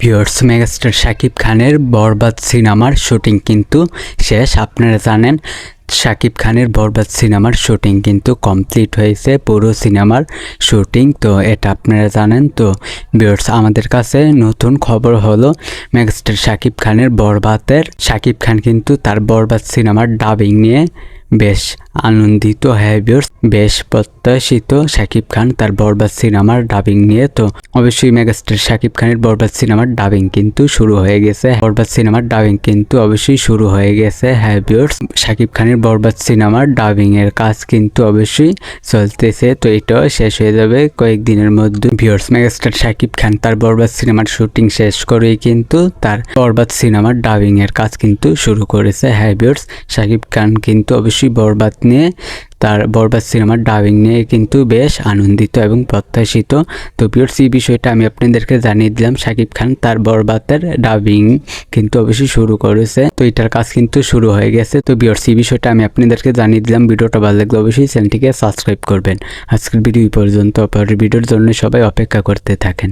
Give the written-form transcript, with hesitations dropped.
Viewers, megastar Shakib খানের বরবাদ সিনেমার shooting কিন্তু শেষ। আপনারা জানেন শাকিব খানের বরবাদ সিনেমার শুটিং কিন্তু কমপ্লিট হয়েছে, পুরো সিনেমার শুটিং। তো এটা আপনারা জানেন। তো ভিউয়ার্স, আমাদের কাছে নতুন খবর হলো মেগাস্টার শাকিব খানের শাকিব খান কিন্তু তার বরবাদ সিনেমার ডাবিং নিয়ে বেশ আনন্দিত। হ্যাঁ ভিউয়ার্স, বেশ প্রত্যাশিত শাকিব খান তার বরবাদ সিনেমার ডাবিং নিয়ে। তো অবশ্যই মেগাস্টার শাকিব খানের বরবাদ সিনেমার ডাবিং কিন্তু শুরু হয়ে গেছে। বরবাদ সিনেমার ডাবিং কিন্তু অবশ্যই শুরু হয়ে গেছে। হ্যাঁ ভিউয়ার্স, শাকিব খানের বরবাদ সিনেমার ডাবিং এর কাজ কিন্তু অবশ্যই চলতেছে। তো এটাও শেষ হয়ে যাবে কয়েকদিনের মধ্যে। ভিউয়ার্স, মেগাস্টার শাকিব খান তার বরবাদ সিনেমার শুটিং শেষ করেই কিন্তু তার বরবাদ সিনেমার ডাবিং এর কাজ কিন্তু শুরু করেছে। হ্যাঁ ভিউয়ার্স, শাকিব খান কিন্তু অবশ্যই বরবাদ নিয়ে তার বরবাদ সিনেমার ডাবিং নিয়ে কিন্তু বেশ আনন্দিত এবং প্রত্যাশিত। তো ভিউয়ার্স, এই বিষয়টা আমি আপনাদেরকে জানিয়ে দিলাম। শাকিব খান তার বরবাদের ডাবিং কিন্তু অবশ্যই শুরু করেছে। তো এটার কাজ কিন্তু শুরু হয়ে গেছে। তো ভিউয়ার্স, এই বিষয়টা আমি আপনাদেরকে জানিয়ে দিলাম। ভিডিওটা ভালো লাগলে অবশ্যই চ্যানেলটিকে সাবস্ক্রাইব করবেন। আজকের ভিডিও পর্যন্ত, পরের ভিডিওর জন্য সবাই অপেক্ষা করতে থাকেন।